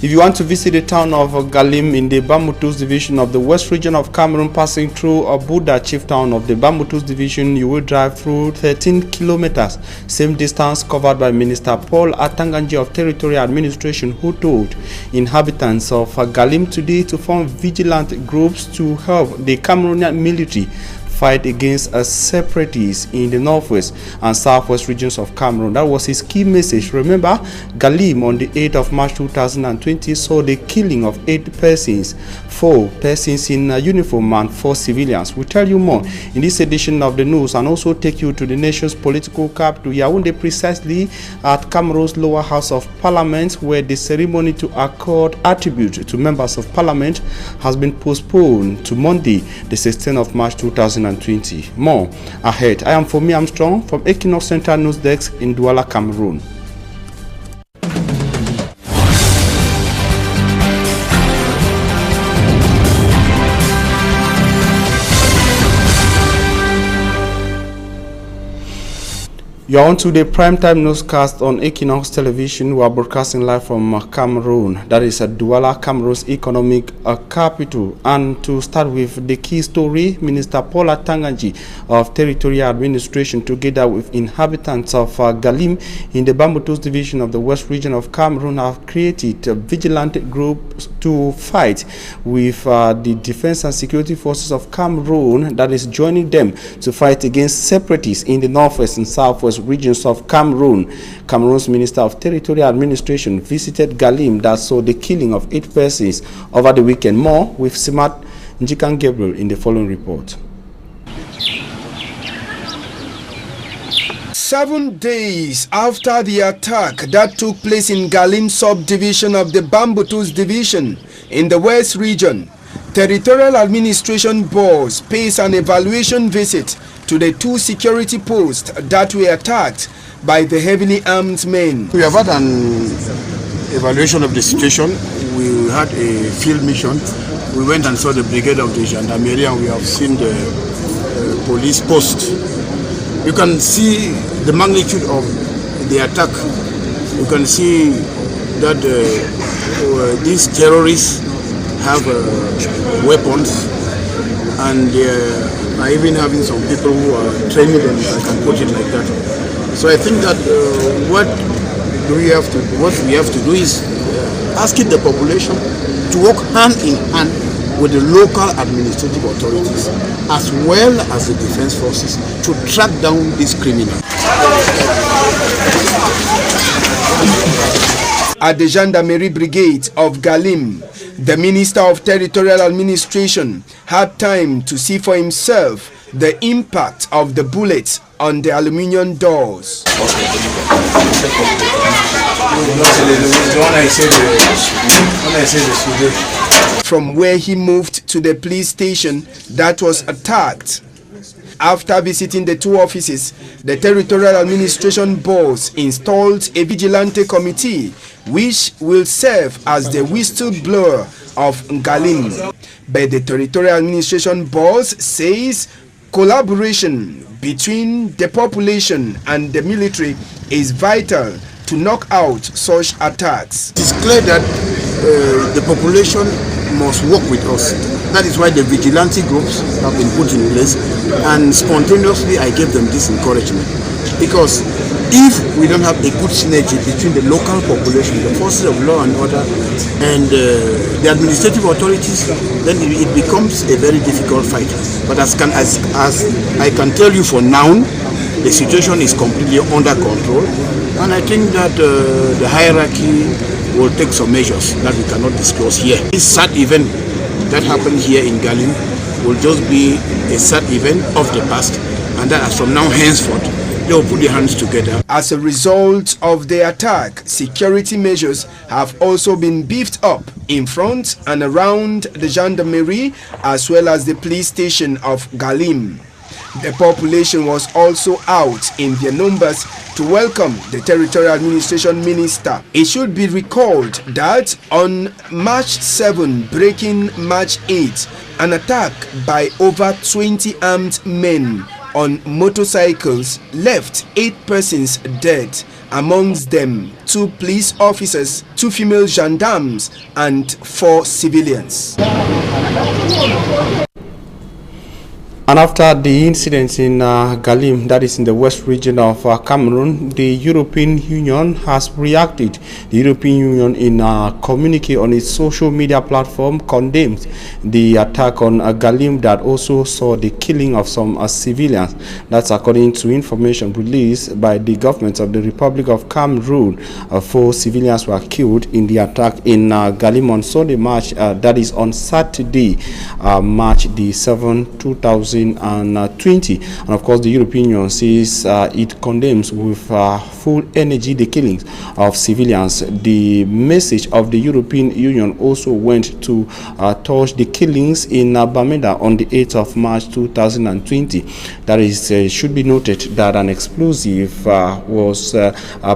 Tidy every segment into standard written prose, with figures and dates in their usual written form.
If you want to visit the town of Galim in the Bambutus division of the West region of Cameroon, passing through Buda, chief town of the Bambutus division, you will drive through 13 kilometers, same distance covered by Minister Paul Atanganji of Territorial Administration, who told inhabitants of Galim today to form vigilant groups to help the Cameroonian military fight against separatists in the northwest and southwest regions of Cameroon. That was his key message. Remember, Galim on the 8th of March 2020 saw the killing of 8 persons, 4 persons in uniform and 4 civilians. We'll tell you more in this edition of the news and also take you to the nation's political capital, Yaoundé, precisely at Cameroon's lower house of parliament, where the ceremony to accord attribute to members of parliament has been postponed to Monday, the 16th of March 2020. More ahead. I am Fomi Armstrong from Equinoxe Central News Desk in Douala, Cameroon. You're on to the primetime newscast on Equinoxe Television. We are broadcasting live from Cameroon. That is Douala, Cameroon's economic capital. And to start with the key story, Minister Paul Atanganji of Territorial Administration, together with inhabitants of Galim in the Bambutus division of the West region of Cameroon, have created a vigilante group to fight with the defense and security forces of Cameroon, that is joining them to fight against separatists in the northwest and southwest regions of Cameroon. Cameroon's Minister of Territorial Administration visited Galim that saw the killing of 8 persons over the weekend. More with Simat Njikan Gabriel in the following report. 7 days after the attack that took place in Galim subdivision of the Bambutus division in the West region, Territorial Administration Boss pays an evaluation visit to the 2 security posts that were attacked by the heavily armed men. We have had an evaluation of the situation. We had a field mission. We went and saw the brigade of the gendarmerie, and we have seen the police post. You can see the magnitude of the attack. You can see that these terrorists have weapons, and are even having some people who are training them, if I can put it like that. So I think that what we have to do is asking the population to work hand in hand with the local administrative authorities as well as the defense forces to track down these criminals. At the Gendarmerie Brigade of Galim, the Minister of Territorial Administration had time to see for himself the impact of the bullets on the aluminium doors. From where he moved to the police station that was attacked. After visiting the 2 offices, the Territorial Administration Boss installed a vigilante committee which will serve as the whistleblower of Galim. But the Territorial Administration Boss says collaboration between the population and the military is vital to knock out such attacks. It is clear that the population must work with us. That is why the vigilante groups have been put in place, and spontaneously I gave them this encouragement, because if we don't have a good synergy between the local population, the forces of law and order, and the administrative authorities, then it becomes a very difficult fight. But as I can tell you for now, the situation is completely under control, and I think that the hierarchy will take some measures that we cannot disclose here. This sad event that happened here in Galim will just be a sad event of the past, and that as from now henceforth they will put their hands together. As a result of the attack, security measures have also been beefed up in front and around the gendarmerie as well as the police station of Galim. The population was also out in their numbers to welcome the Territorial Administration Minister. It should be recalled that on March 7, breaking March 8, an attack by over 20 armed men on motorcycles left 8 persons dead, amongst them 2 police officers, 2 female gendarmes, and 4 civilians. And after the incident in Galim, that is in the west region of Cameroon, the European Union has reacted. The European Union, in a communique on its social media platform, condemned the attack on Galim that also saw the killing of some civilians. That's according to information released by the government of the Republic of Cameroon. 4 civilians were killed in the attack in Galim on Sunday, that is on Saturday, March the 7th, 2020. And of course, the European Union says it condemns with full energy the killings of civilians. The message of the European Union also went to touch the killings in Bamenda on the 8th of March 2020. That is, should be noted that an explosive was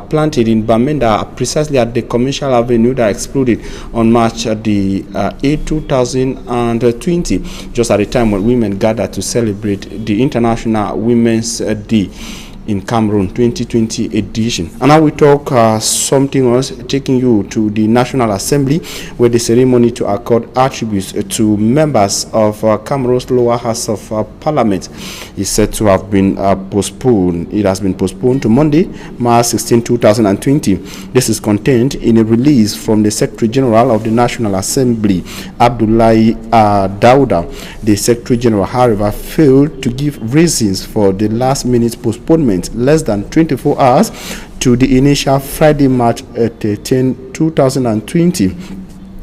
planted in Bamenda precisely at the Commercial Avenue that exploded on March the 8th, 2020, just at the time when women gathered to celebrate the International Women's Day in Cameroon 2020 edition. And now we talk something else, taking you to the National Assembly, where the ceremony to accord attributes to members of Cameroon's lower house of parliament is said to have been postponed. It has been postponed to Monday, March 16, 2020. This is contained in a release from the Secretary General of the National Assembly, Abdoulaye Daouda. The Secretary General, however, failed to give reasons for the last-minute postponement less than 24 hours to the initial Friday, March 13, 2020.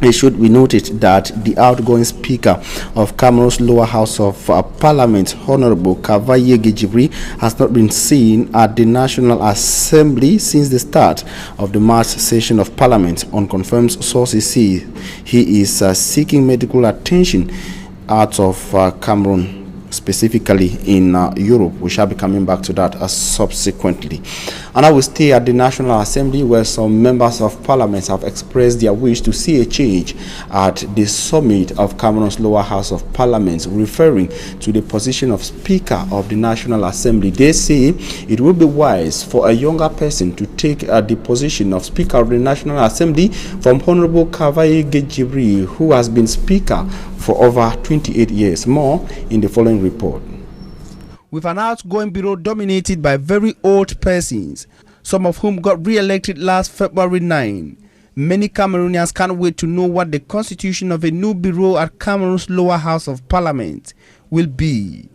It should be noted that the outgoing Speaker of Cameroon's lower house of parliament, Honorable Kavaye Gejibri, has not been seen at the National Assembly since the start of the March session of Parliament. Unconfirmed sources say he is seeking medical attention out of Cameroon, specifically in Europe. We shall be coming back to that subsequently. And I will stay at the National Assembly, where some members of parliament have expressed their wish to see a change at the summit of Cameroon's lower house of parliament, referring to the position of Speaker of the National Assembly. They say it would be wise for a younger person to take the position of Speaker of the National Assembly from Honorable Kavaye Gejibri, who has been Speaker for over 28 years. More in the following report. With an outgoing bureau dominated by very old persons, some of whom got re-elected last February 9, many Cameroonians can't wait to know what the constitution of a new bureau at Cameroon's lower house of parliament will be.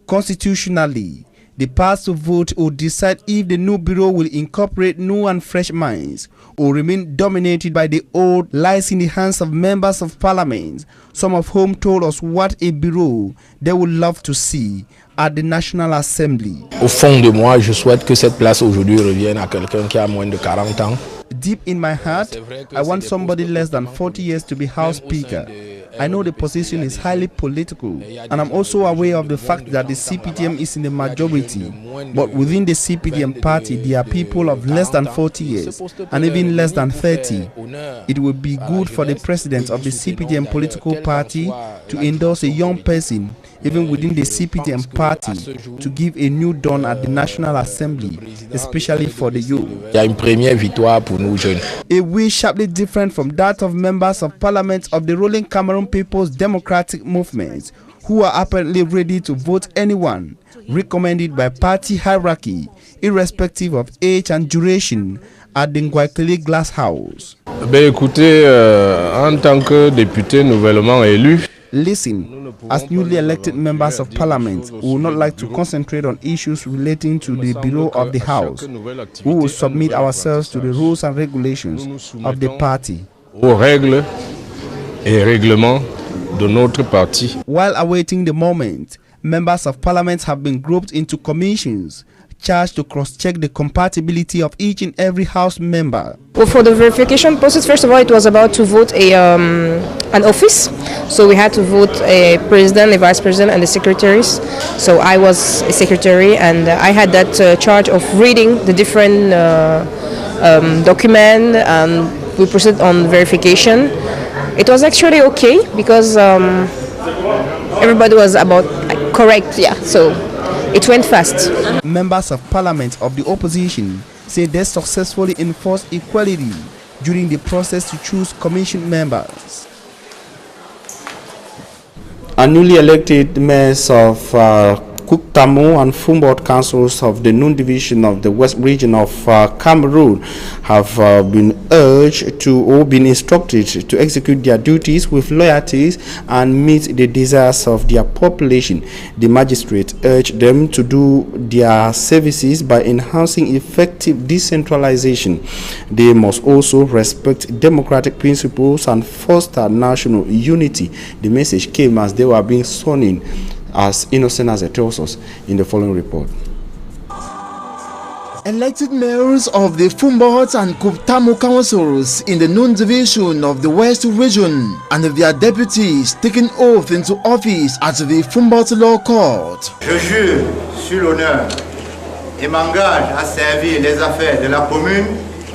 Constitutionally, the powers to vote will decide if the new bureau will incorporate new and fresh minds or remain dominated by the old lies in the hands of members of parliament, some of whom told us what a bureau they would love to see at the National Assembly. Au fond de moi, je souhaite que cette place aujourd'hui revienne à quelqu'un qui a moins de 40 ans. Deep in my heart, I want somebody less than 40 years to be House Speaker. I know the position is highly political, and I'm also aware of the fact that the CPDM is in the majority. But within the CPDM party, there are people of less than 40 years, and even less than 30. It would be good for the president of the CPDM political party to endorse a young person, even within the CPDM party, to give a new dawn at the National Assembly, especially for the youth. Il y a une première victoire pour nous jeunes. A way sharply different from that of members of parliament of the ruling Cameroon People's Democratic Movement, who are apparently ready to vote anyone recommended by party hierarchy, irrespective of age and duration, at the Ngouakele Glass House. Ben écoutez, en tant que député nouvellement élu, listen, as newly elected members of parliament, we would not like to concentrate on issues relating to the bureau of the house. We will submit ourselves to the rules and regulations of the party. Aux règles et règlements de notre parti. While awaiting the moment, members of parliament have been grouped into commissions charged to cross-check the compatibility of each and every house member. Well, for the verification process, first of all, it was about to vote an office. So we had to vote a president, a vice president, and the secretaries. So I was a secretary, and I had that charge of reading the different document, and we proceeded on verification. It was actually okay because everybody was about correct, yeah. So it went fast. Members of Parliament of the opposition say they successfully enforced equality during the process to choose commission members. A newly elected mayors of Kuktamo and Fumbot councils of the Nun division of the West region of Cameroon have been urged to or been instructed to execute their duties with loyalty and meet the desires of their population. The magistrate urged them to do their services by enhancing effective decentralization. They must also respect democratic principles and foster national unity. The message came as they were being sworn in, as innocent as it tells us in the following report. Elected mayors of the Fumbot and Kuptamo councils in the Nun division of the West region and their deputies taking oath into office at the Fumbot Law Court. Je jure sur l'honneur et m'engage à servir les affaires de la commune.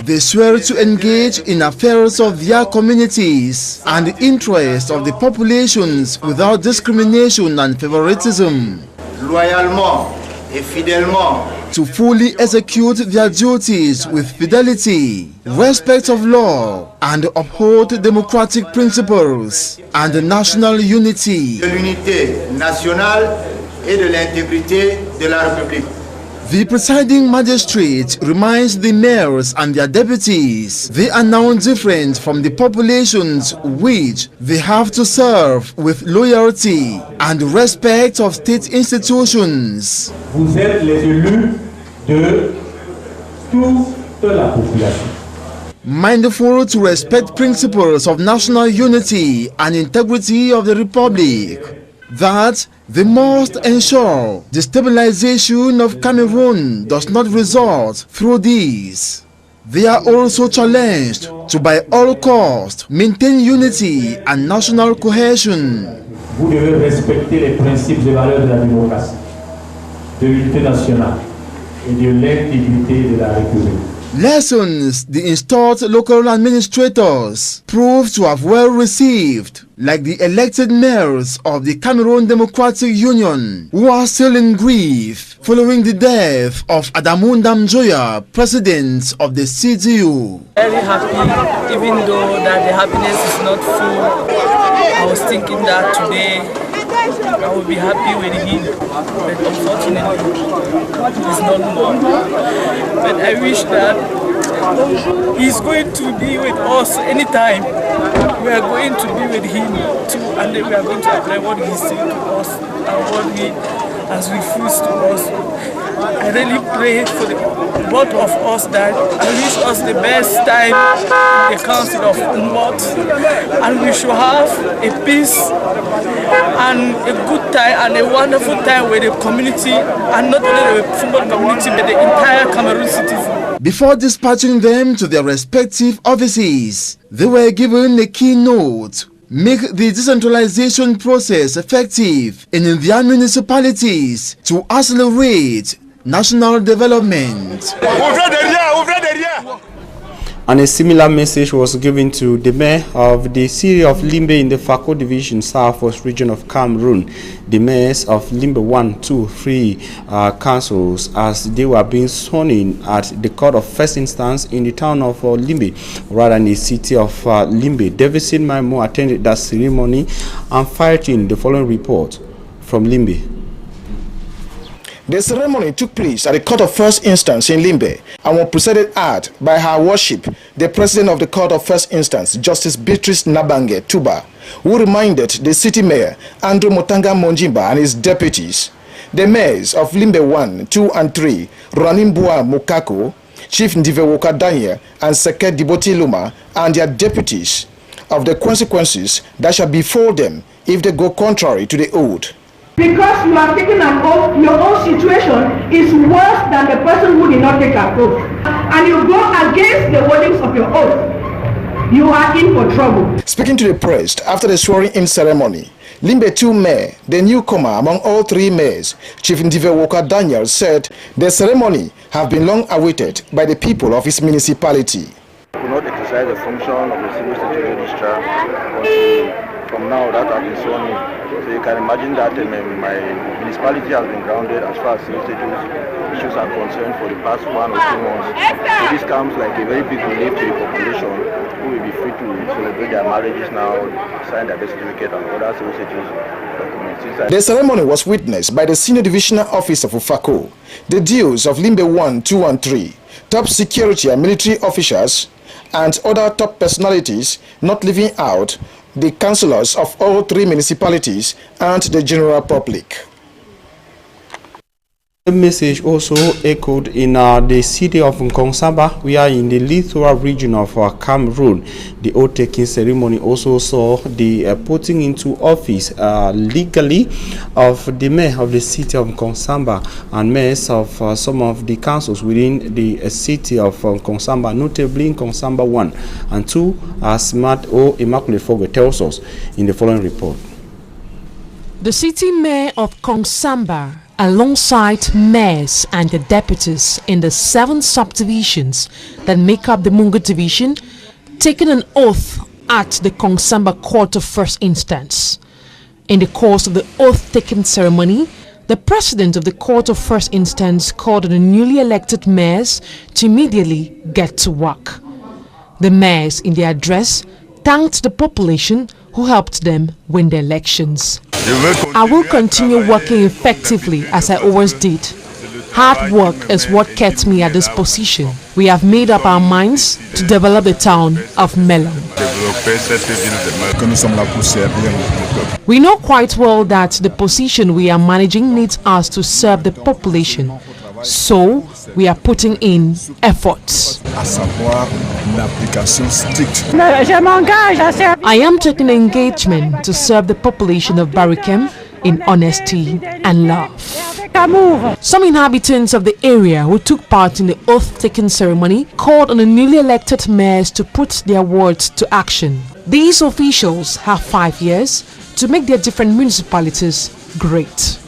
They swear to engage in affairs of their communities and the interests of the populations without discrimination and favoritism. Loyalement et fidèlement. To fully execute their duties with fidelity, respect of law, and uphold democratic principles and national unity. De l'unité nationale et de l'intégrité de la République. The presiding magistrate reminds the mayors and their deputies they are now different from the populations which they have to serve with loyalty and respect of state institutions. Vous êtes les élus de toute la population. Mindful to respect principles of national unity and integrity of the Republic, that they must ensure the stabilization of Cameroon does not result through these. They are also challenged to by all costs maintain unity and national cohesion. Vous devez respecter les principes et valeurs de la démocratie, de l'unité nationale et de l'intégrité de la République. Lessons the installed local administrators proved to have well received, like the elected mayors of the Cameroon Democratic Union, who are still in grief following the death of Adamu Ndamjoya, president of the CDU. Very happy, even though that the happiness is not full. I was thinking that today I will be happy with him, but unfortunately he's not more. But I wish that he's going to be with us anytime. We are going to be with him too, and then we are going to apply what he said to us and what he has refused to us. I really pray for both of us that I wish us the best time in the council of Umbot, and we should have a peace and a good time and a wonderful time with the community, and not only the football community but the entire Cameroon citizen. Before dispatching them to their respective offices, they were given a keynote: make the decentralization process effective in their municipalities to accelerate national development. And a similar message was given to the mayor of the city of Limbe in the Fako division, Southwest region of Cameroon, the mayors of Limbe 1, 2, 3 councils, as they were being sworn in at the court of first instance in the town of Limbe, rather in the city of Limbe. Davidson Maimo attended that ceremony and fired in the following report from Limbe. The ceremony took place at the Court of First Instance in Limbe and was presided at by Her Worship, the President of the Court of First Instance, Justice Beatrice Nabange Tuba, who reminded the City Mayor, Andrew Motanga Monjimba, and his deputies, the mayors of Limbe 1, 2, and 3, Ranimbua Mukako, Chief Ndivewoka Daniel, and Seke Diboti Luma, and their deputies, of the consequences that shall befall them if they go contrary to the oath. Because you are taking an oath, your own situation is worse than the person who did not take an oath. And you go against the wordings of your oath, you are in for trouble. Speaking to the press after the swearing-in ceremony, Limbe 2 Mayor, the newcomer among all three mayors, Chief Ndivewoka Daniel, said the ceremony have been long awaited by the people of his municipality. We could not exercise the function of the civil statutory registrar until from now that I've been sworn in. So you can imagine that my municipality has been grounded as far as issues are concerned for the past 1 or 2 months. So this comes like a very big relief to the population, who will be free to celebrate their marriages now, sign their birth certificate and other issues. The ceremony was witnessed by the Senior Divisional Officer for FACO, the DOs of Limbe 1, 2 and 3, top security and military officials, and other top personalities, not leaving out the councillors of all 3 municipalities and the general public. The message also echoed in the city of Nkonsaba. We are in the littoral region of Cameroon. The oath-taking ceremony also saw the putting into office legally of the mayor of the city of Nkonsaba and mayors of some of the councils within the city of Nkonsaba, notably Nkonsaba 1 and 2, as Matt O. Immaculate Fogo tells us in the following report. The city mayor of Nkonsaba, alongside mayors and the deputies in the 7 subdivisions that make up the Mungo division, taken an oath at the Nkonsaba Court of First Instance. In the course of the oath-taking ceremony, the president of the Court of First Instance called on the newly elected mayors to immediately get to work. The mayors, in their address, thanked the population who helped them win the elections. I will continue working effectively as I always did. Hard work is what kept me at this position. We have made up our minds to develop the town of Melon. We know quite well that the position we are managing needs us to serve the population. So, we are putting in efforts. I am taking engagement to serve the population of Barikem in honesty and love. Some inhabitants of the area who took part in the oath-taking ceremony called on the newly elected mayors to put their words to action. These officials have 5 years to make their different municipalities great.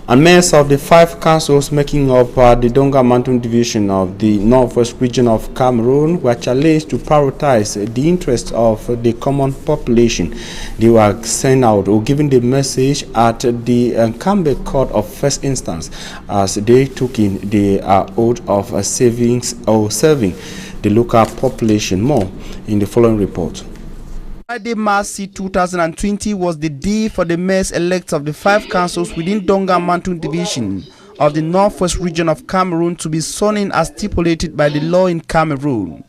And mayors of the 5 councils making up the Donga Mountain Division of the Northwest region of Cameroon were challenged to prioritize the interests of the common population. They were sent out or given the message at the Nkambe Court of First Instance as they took in the oath of serving the local population. More in the following report. Friday, March 2020 was the day for the mayors-elect of the 5 councils within Donga Mountain Division of the Northwest region of Cameroon to be sworn in as stipulated by the law in Cameroon.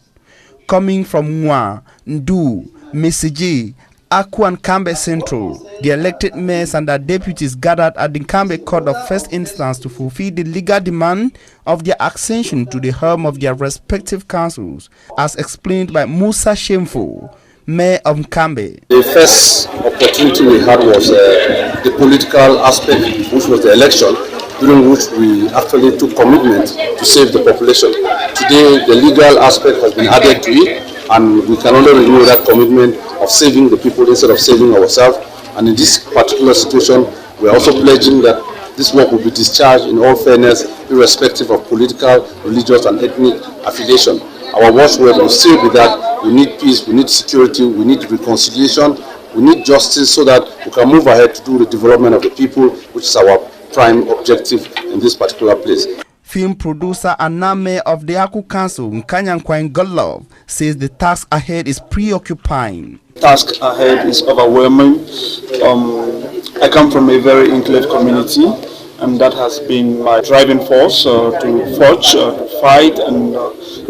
Coming from Mwa, Ndu, Meseje, Aku and Kambe Central, the elected mayors and their deputies gathered at the Kambe Court of First Instance to fulfill the legal demand of their accession to the helm of their respective councils, as explained by Musa Shemfo, Mayor of Nkambe. The first opportunity we had was the political aspect, which was the election, during which we actually took commitment to save the population. Today, the legal aspect has been added to it, and we can only renew that commitment of saving the people instead of saving ourselves. And in this particular situation, we are also pledging that this work will be discharged in all fairness, irrespective of political, religious, and ethnic affiliation. Our watchword will still be that we need peace, we need security, we need reconciliation, we need justice so that we can move ahead to do the development of the people, which is our prime objective in this particular place. Film producer and now mayor of the Aku Council, Nkanyankwan Godlove, says the task ahead is preoccupying. The task ahead is overwhelming. I come from a very enclave community, and that has been my driving force to forge, to fight, and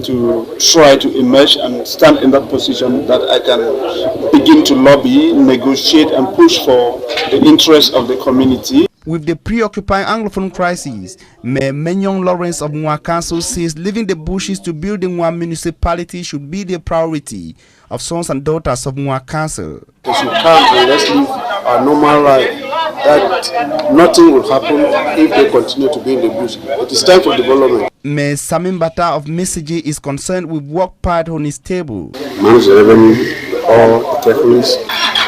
to try to emerge and stand in that position that I can begin to lobby, negotiate, and push for the interests of the community. With the preoccupying Anglophone crisis, Mayor Menyon Lawrence of Mwa Council says leaving the bushes to build the Mwa municipality should be the priority of sons and daughters of Mwa Council. They should come and let's live our normal life. That nothing will happen if they continue to be in the bush. It is time for development. Mayor Samin Bata of Meseje is concerned with work part on his table. Manage the revenue, all the carefulness,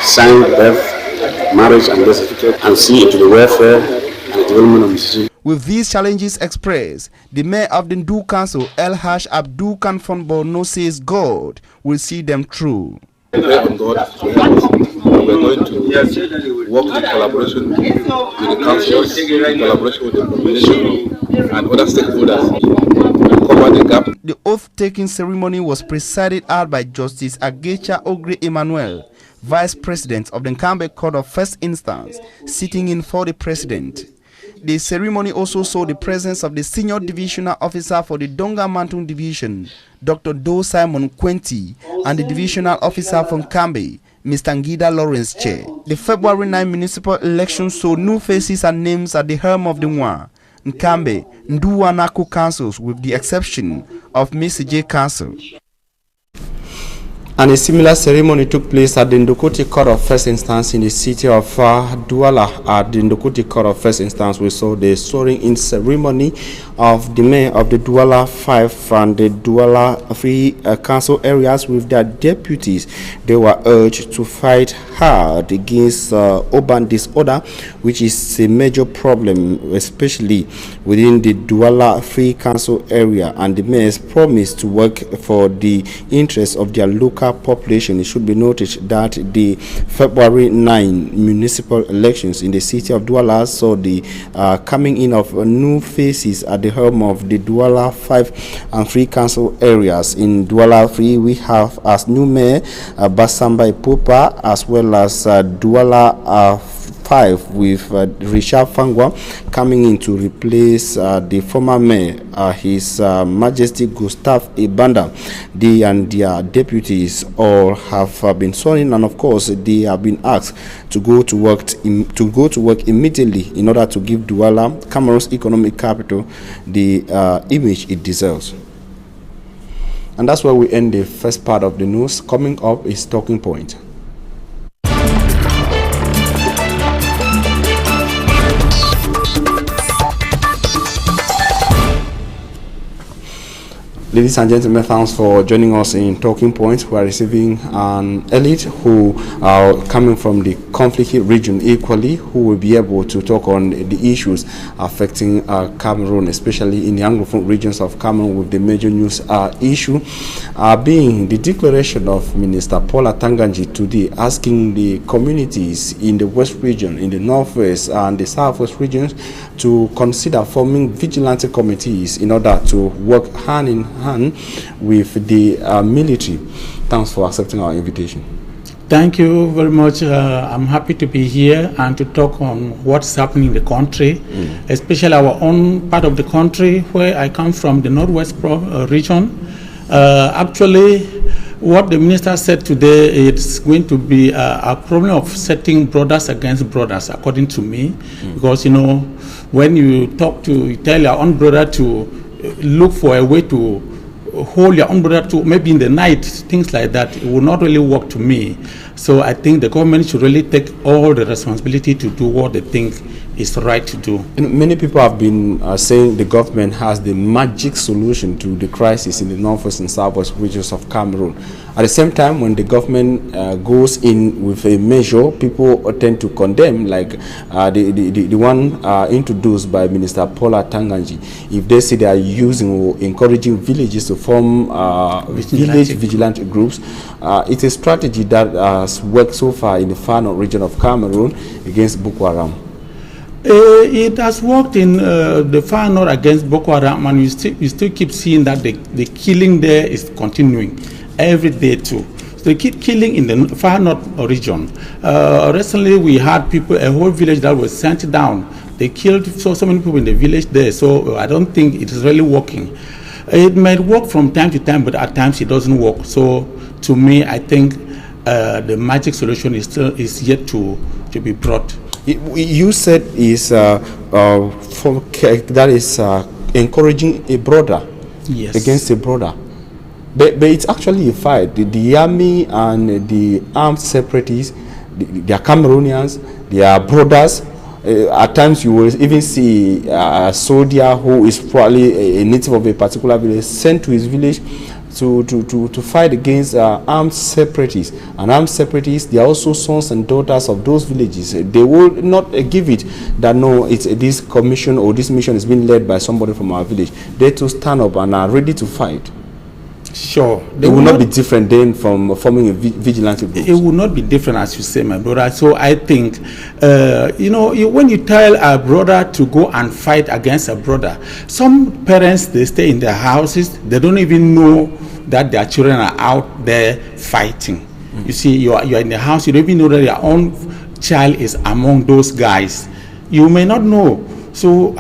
sign the birth, marriage and birth certificate, and see into the welfare and the development of Meseje. With these challenges expressed, the mayor of the Ndu Council, El Hash Abdul Kanfon Borno, says God will see them through. We pray on God to help us. we're going to work in collaboration with the councils, in collaboration with the population and other stakeholders to cover the gap. The oath-taking ceremony was presided at by Justice Agecha Ogre Emmanuel, Vice President of the Nkambe Court of First Instance, sitting in for the President. The ceremony also saw the presence of the Senior Divisional Officer for the Donga Mantun Division, Dr. Do Simon Quenti, and the Divisional Officer from Nkambe, Mr. Ngida Lawrence Che. The February 9 municipal elections saw new faces and names at the helm of the Nwa, Nkambe, Nduwanako councils, with the exception of Miss J Council. And a similar ceremony took place at the Ndokoti Court of First Instance in the city of Douala. At the Ndokoti Court of First Instance, we saw the swearing-in ceremony of the mayor of the Douala 5 and the Douala 3 council areas with their deputies. They were urged to fight hard against urban disorder, which is a major problem, especially within the Douala 3 council area, and the mayors promised to work for the interests of their local population. It should be noted that the February 9 municipal elections in the city of Douala saw the coming in of new faces at the helm of the Douala 5 and 3 council areas. In Douala 3, we have as new mayor Basamba Ipopa, as well as Douala 5 with Richard Fangwa coming in to replace the former mayor, His Majesty Gustav Ibanda. They and their deputies all have been sworn in, and of course they have been asked to go to work immediately in order to give Douala, Cameroon's economic capital, the image it deserves. And that's where we end the first part of the news. Coming up is Talking Point. Ladies and gentlemen, thanks for joining us in Talking Points. We are receiving an elite who are coming from the conflict region equally, who will be able to talk on the issues affecting Cameroon, especially in the Anglophone regions of Cameroon, with the major news issue being the declaration of Minister Paula Tanganji today, asking the communities in the West region, in the Northwest and the Southwest regions to consider forming vigilante committees in order to work hand in hand with the military. Thanks for accepting our invitation. Thank you very much. I'm happy to be here and to talk on what's happening in the country, especially our own part of the country where I come from, the Northwest region. Actually, what the minister said today is going to be a problem of setting brothers against brothers, according to me, because you know, when you tell your own brother to look for a way to hold your own brother to maybe in the night, things like that, it will not really work to me. So I think the government should really take all the responsibility to do what they think is right to do. And many people have been saying the government has the magic solution to the crisis in the Northwest and Southwest regions of Cameroon. At the same time, when the government goes in with a measure, people tend to condemn, like the one introduced by Minister Paula Tanganji. If they say they are using or encouraging villages to form village vigilante groups, it's a strategy that has worked so far in the far north region of Cameroon against Boko Haram. It has worked in the far north against Boko Haram, and you still keep seeing that the killing there is continuing every day too. So they keep killing in the far north region. Recently we had a whole village that was sent down. They killed so many people in the village there, so I don't think it is really working. It might work from time to time, but at times it doesn't work. So to me, I think the magic solution is yet to be brought. You said is encouraging a brother against a brother, but it's actually a fight. The army and the armed separatists, they are Cameroonians, they are brothers. At times you will even see a soldier who is probably a native of a particular village sent to his village to fight against armed separatists. And armed separatists, they are also sons and daughters of those villages. They will not give it that no, it's this commission or this mission is being led by somebody from our village. They to stand up and are ready to fight. Sure. It will not be different then from forming a vigilante group. It will not be different, as you say, my brother. So I think, when you tell a brother to go and fight against a brother, some parents, they stay in their houses, they don't even know that their children are out there fighting. You see, you are in the house, you don't even know that your own child is among those guys. You may not know. So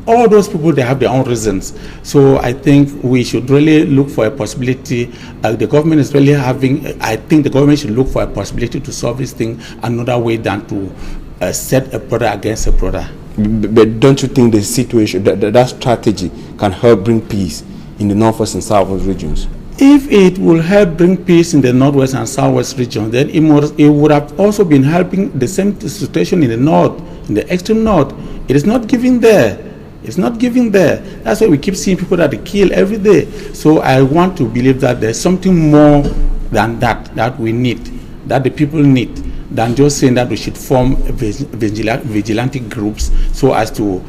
all those people, they have their own reasons. So I think we should really look for a possibility. The government is really I think the government should look for a possibility to solve this thing another way than to set a brother against a brother. But don't you think the situation, that strategy can help bring peace in the northwest and southwest regions? If it will help bring peace in the northwest and southwest region, then it would have also been helping the same situation in the north, in the extreme north. It is not giving there. It's not giving there. That's why we keep seeing people that they kill every day. So I want to believe that there's something more than that we need, that the people need, than just saying that we should form vigilante groups so as to,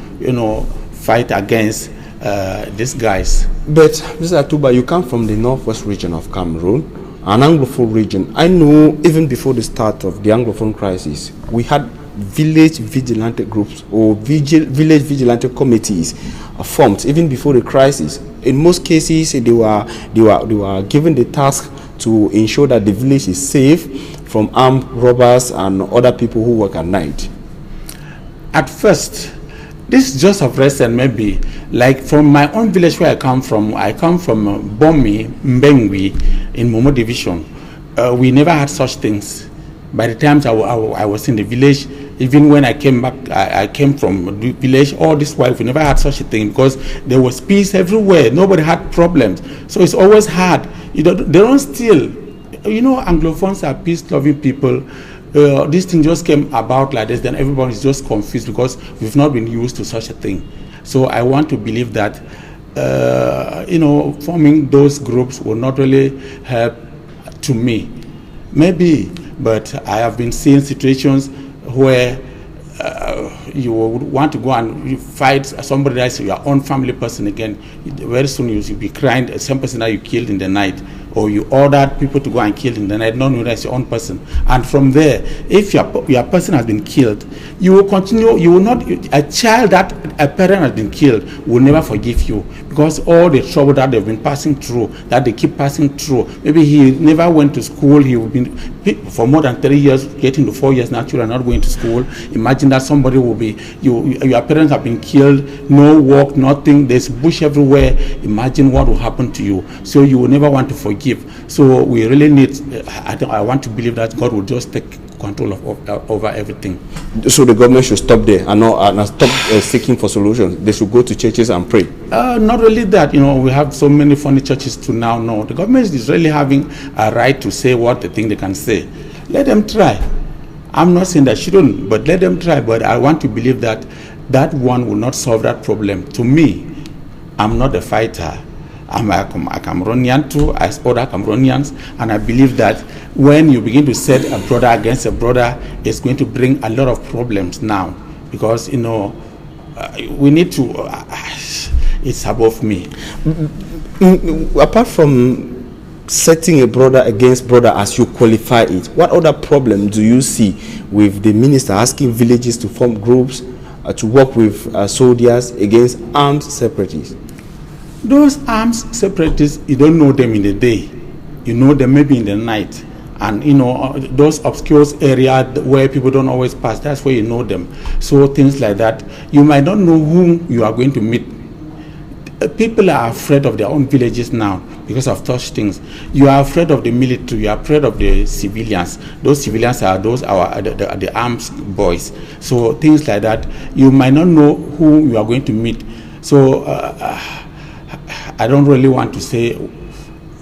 fight against these guys. But Mr. Atuba, you come from the northwest region of Cameroon, an Anglophone region. I know even before the start of the Anglophone crisis, we had village vigilante groups or village vigilante committees formed even before the crisis. In most cases, they were given the task to ensure that the village is safe from armed robbers and other people who work at night. At first, this is just of recent, maybe. Like from my own village where I come from Bomi, Mbengwi, in Momo Division. We never had such things. By the time I was in the village, even when I came back, I came from the village, all this while, we never had such a thing because there was peace everywhere. Nobody had problems. So it's always hard. They don't steal. Anglophones are peace-loving people. This thing just came about like this, then everyone is just confused because we've not been used to such a thing. So I want to believe that, forming those groups will not really help to me. Maybe, but I have been seeing situations where you would want to go and you fight somebody that's your own family person again. Very soon you'll be crying the same person that you killed in the night, or you ordered people to go and kill in the night, not knowing that's your own person. And from there, if your person has been killed, you will continue. You will not. A child that a parent has been killed will never forgive you because all the trouble that they've been passing through, that they keep passing through. Maybe he never went to school. He will be for more than 3 years, getting to 4 years now. Children not going to school. Imagine that somebody will be. Your parents have been killed. No work, nothing. There's bush everywhere. Imagine what will happen to you. So you will never want to forgive. So we really need. I want to believe that God will just take control over everything. So the government should stop there and stop seeking for solutions. They should go to churches and pray. Not really that. We have so many funny churches to now know. The government is really having a right to say what they think they can say. Let them try. I'm not saying that shouldn't, but let them try. But I want to believe that one will not solve that problem. To me, I'm not a fighter. I'm a Cameroonian too, as other Cameroonians, and I believe that when you begin to set a brother against a brother, it's going to bring a lot of problems now, because we need to. It's above me. Apart from setting a brother against brother, as you qualify it, what other problem do you see with the minister asking villages to form groups to work with soldiers against armed separatists? Those armed separatists, you don't know them in the day. You know them maybe in the night. And, those obscure areas where people don't always pass, that's where you know them. So things like that. You might not know whom you are going to meet. People are afraid of their own villages now because of such things. You are afraid of the military. You are afraid of the civilians. Those civilians are the armed boys. So things like that. You might not know who you are going to meet. So I don't really want to say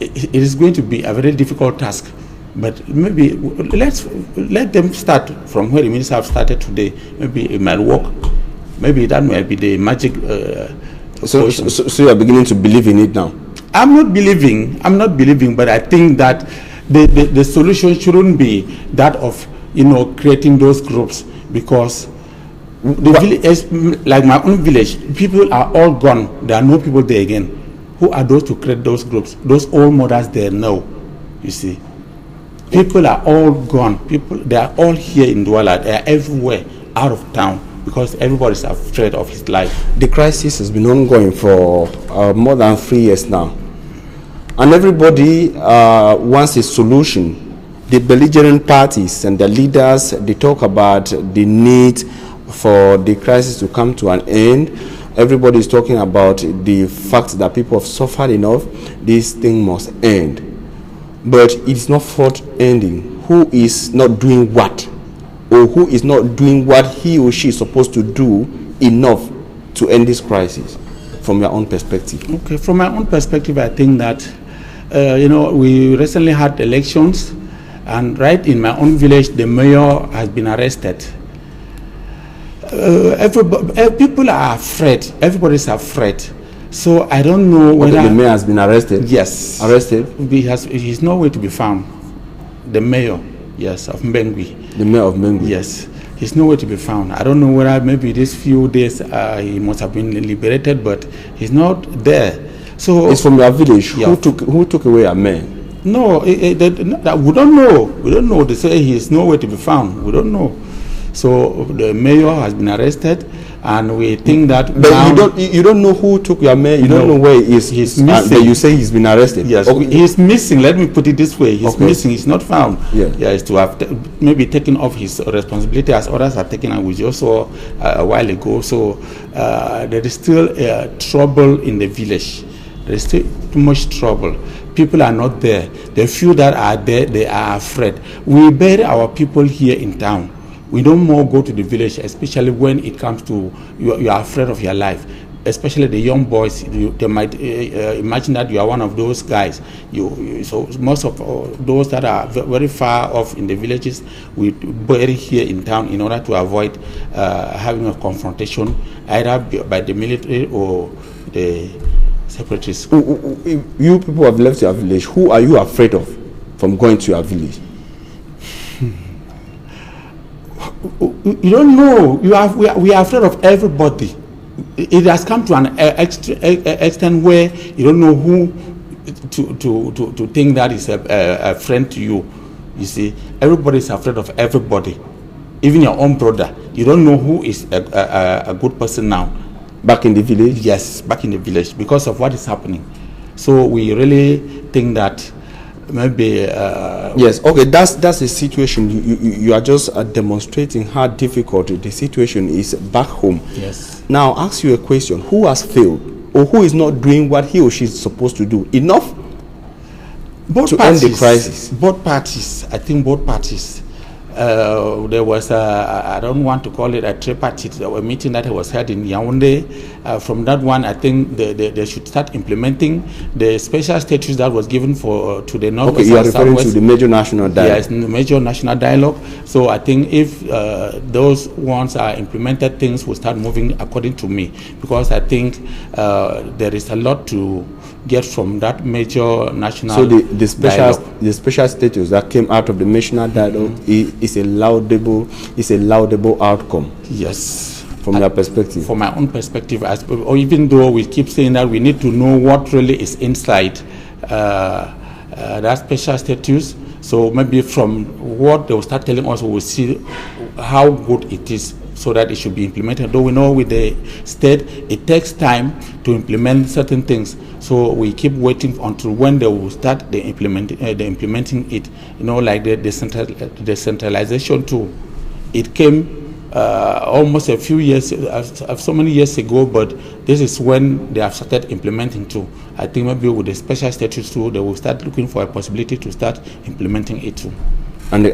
it is going to be a very difficult task, but maybe let them start from where the ministers have started today. Maybe it might work. Maybe that might be the magic. So you are beginning to believe in it now? I'm not believing, but I think that the solution shouldn't be that of creating those groups, because the village, like my own village, people are all gone. There are no people there again. Who are those to create those groups? Those old mothers there know, you see. People are all gone. They are all here in Douala. They are everywhere, out of town, because everybody is afraid of his life. The crisis has been ongoing for more than 3 years now. And everybody wants a solution. The belligerent parties and the leaders, they talk about the need for the crisis to come to an end. Everybody is talking about the fact that people have suffered enough. This thing must end. But it's not forth ending. Who is not doing what? Or who is not doing what he or she is supposed to do enough to end this crisis, from your own perspective? Okay, from my own perspective, I think that, we recently had elections, and right in my own village, the mayor has been arrested. People are afraid. Everybody's afraid. So I don't know whether the mayor has been arrested. Yes, arrested. He's nowhere to be found. The mayor, yes, of Mbengui. The mayor of Mbengui. Yes, he's nowhere to be found. I don't know whether maybe these few days he must have been liberated, but he's not there. So it's from your village. Yeah. Who took away a man? No, we don't know. We don't know. They say he's nowhere to be found. We don't know. So the mayor has been arrested, and we think that. But you don't know who took your mayor. You don't know where he is. He's missing. You say he's been arrested. Yes, okay. He's missing. Let me put it this way: he's missing. He's not found. Yeah, he's to have maybe taken off his responsibility as others have taken, and we just saw a while ago. So there is still trouble in the village. There is still too much trouble. People are not there. The few that are there, they are afraid. We bury our people here in town. We don't more go to the village, especially when it comes to you are afraid of your life. Especially the young boys, they might imagine that you are one of those guys. So most of those that are very far off in the villages, we bury here in town in order to avoid having a confrontation either by the military or the separatists. You people have left your village. Who are you afraid of from going to your village? You don't know. We are afraid of everybody. It has come to an extent where you don't know who to think that is a friend to you. You see, everybody is afraid of everybody, even your own brother. You don't know who is a good person now. Back in the village? Yes, back in the village, because of what is happening. So we really think that maybe yes, okay, that's a situation. You are just demonstrating how difficult the situation is back home. Yes. Now ask you a question: who has failed, or who is not doing what he or she is supposed to do enough to end the crisis? Both parties. I think both parties. There was I don't want to call it a tripartite, a meeting that was held in Yaoundé. From that one, I think they should start implementing the special status that was given to the North. Okay, you are referring to the major national dialogue. Yes, the major national dialogue. So I think if those ones are implemented, things will start moving according to me, because I think there is a lot to get from that major national. So the special status that came out of the national dialogue is a laudable outcome. Yes, from your perspective. From my own perspective, or even though we keep saying that we need to know what really is inside that special status. So maybe from what they will start telling us, we will see how good it is, so that it should be implemented. Though we know with the state, it takes time to implement certain things. So we keep waiting until when they will start the implementing it. You know, like the decentralization too. It came almost a few years, so many years ago, but this is when they have started implementing too. I think maybe with the special status too, they will start looking for a possibility to start implementing it too. And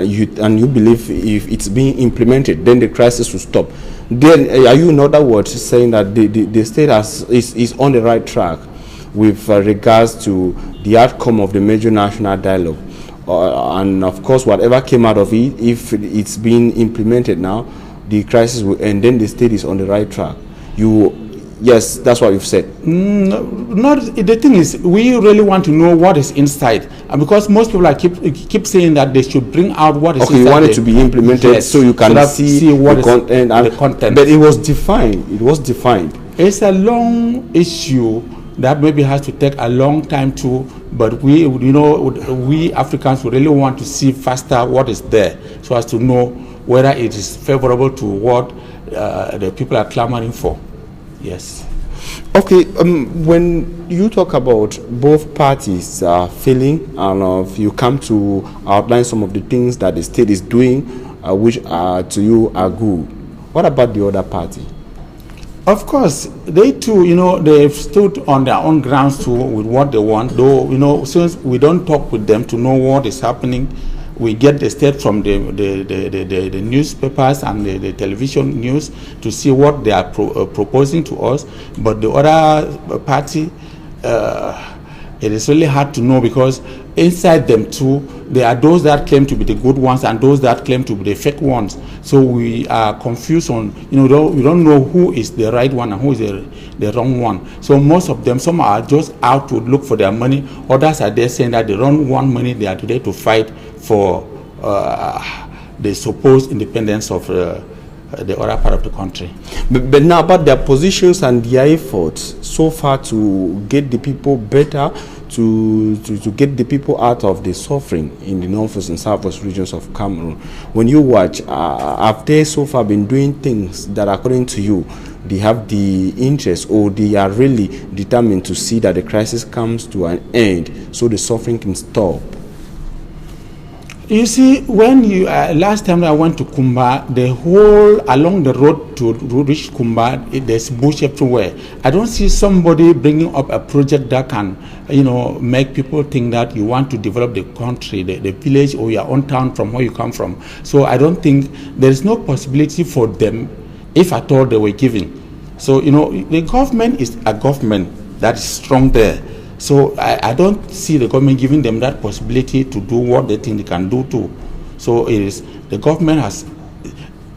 you believe if it's being implemented, then the crisis will stop. Then are you, in other words, saying that the state is on the right track with regards to the outcome of the major national dialogue? And of course, whatever came out of it, if it's being implemented now, the crisis will end. Then the state is on the right track. Yes, that's what you've said. The thing is, we really want to know what is inside, and because most people keep saying that they should bring out what is inside. Okay, you want it to be implemented, yes, so you can see what the content. The content. But it was defined. It was defined. It's a long issue that maybe has to take a long time too, but we Africans really want to see faster what is there, so as to know whether it is favorable to what the people are clamoring for. Yes. Okay, when you talk about both parties failing, and you come to outline some of the things that the state is doing, which to you are good, what about the other party? Of course, they too, they've stood on their own grounds too with what they want. Though, since we don't talk with them to know what is happening, we get the state from the newspapers and the television news to see what they are proposing to us. But the other party, it is really hard to know, because inside them too, there are those that claim to be the good ones and those that claim to be the fake ones. So we are confused on, we don't know who is the right one and who is the wrong one. So most of them, some are just out to look for their money. Others are there saying that they don't want money. They are there to fight for the supposed independence of the other part of the country. But now about their positions and their efforts so far to get the people better, to get the people out of the suffering in the northwest and southwest regions of Cameroon. When you watch, have they so far been doing things that, according to you, they have the interest, or they are really determined to see that the crisis comes to an end so the suffering can stop? You see, when you last time I went to Kumba, the whole along the road to reach Kumba, there's bush everywhere. I don't see somebody bringing up a project that can, make people think that you want to develop the country, the village or your own town from where you come from. So I don't think there is no possibility for them, if at all they were giving. So the government is a government that is strong there. So I don't see the government giving them that possibility to do what they think they can do too. So the government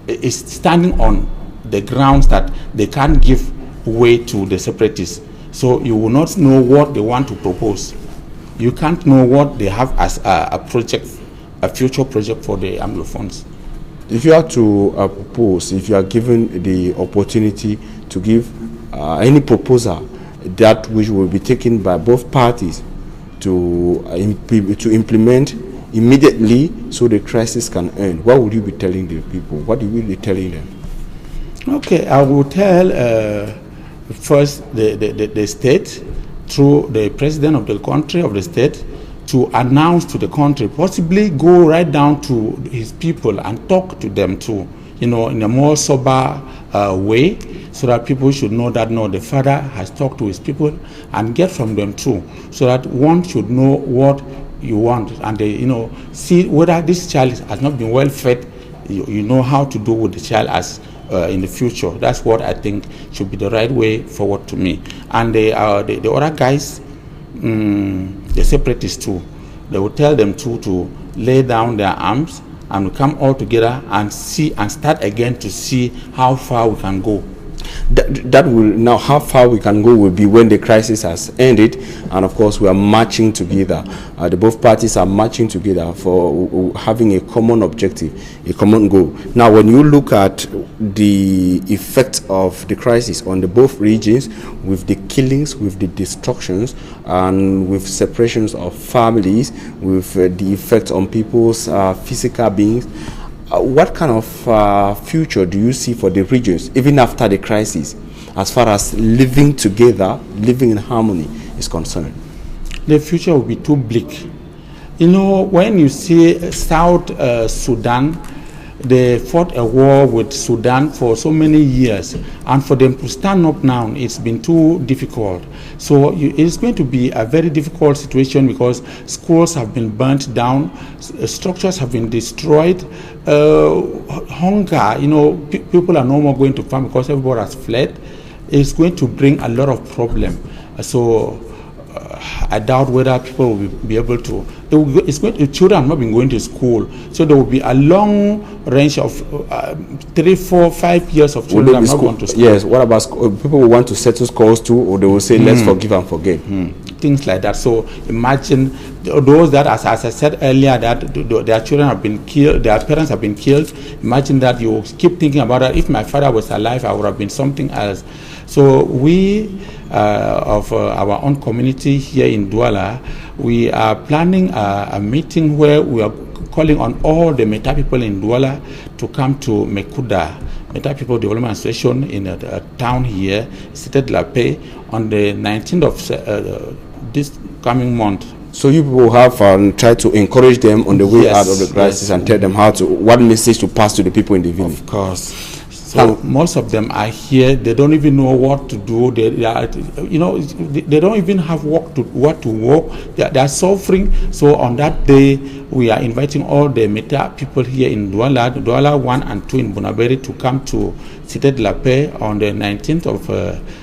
is standing on the grounds that they can't give way to the separatists. So you will not know what they want to propose. You can't know what they have as a project, a future project for the Anglophones. If you are to propose, if you are given the opportunity to give any proposal, that which will be taken by both parties to implement immediately so the crisis can end, what would you be telling the people? What will you be telling them? Okay, I will tell first the state, through the president of the country, of the state, to announce to the country, possibly go right down to his people and talk to them too, in a more sober way, so that people should know that the father has talked to his people, and get from them too, so that one should know what you want, and they see whether this child has not been well fed. You know how to do with the child as in the future. That's what I think should be the right way forward to me. And the other guys, the separatists too, they will tell them too to lay down their arms and come all together and see and start again to see how far we can go. That will now, how far we can go will be when the crisis has ended, and of course we are marching together. The both parties are marching together for having a common objective, a common goal. Now, when you look at the effect of the crisis on the both regions, with the killings, with the destructions, and with separations of families, with the effect on people's physical beings, what kind of future do you see for the regions, even after the crisis, as far as living together, living in harmony is concerned? The future will be too bleak. When you see South Sudan, they fought a war with Sudan for so many years, and for them to stand up now, it's been too difficult. So it's going to be a very difficult situation, because schools have been burnt down, structures have been destroyed, hunger, people are no more going to farm because everybody has fled. It's going to bring a lot of problem. So I doubt whether people will be able to. Children have not been going to school, so there will be a long range of 3, 4, 5 years of children not going to school. Yes. What about school? People will want to settle scores too, or they will say let's forgive and forget. things like that. So imagine those that, as I said earlier, that their children have been killed, their parents have been killed. Imagine that you keep thinking about that. If my father was alive, I would have been something else. So we of our own community here in Douala, we are planning a meeting where we are calling on all the Meta people in Douala to come to Mekuda, Meta People Development Association in a town here, Cité de la Paix, on the 19th of this coming month. So you people have tried to encourage them on the way out of the crisis and tell them what message to pass to the people in the village. Of course. So most of them are here. They don't even know what to do. They are, they don't even have what to work. They are suffering. So on that day, we are inviting all the Meta people here in Douala 1 and 2 in Bonaberi to come to Cité de la Paix on the 19th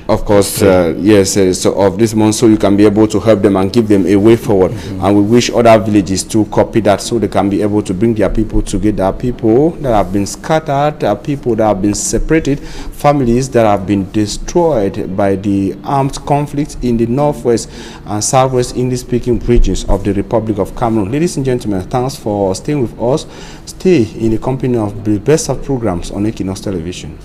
of course, yes, so of this month, so you can be able to help them and give them a way forward. And we wish other villages to copy that, so they can be able to bring their people together. People that have been scattered, people that have been separated, families that have been destroyed by the armed conflict in the northwest and southwest English-speaking regions of the Republic of Cameroon. Ladies and gentlemen, thanks for staying with us. Stay in the company of the best of programs on Equinoxe Television.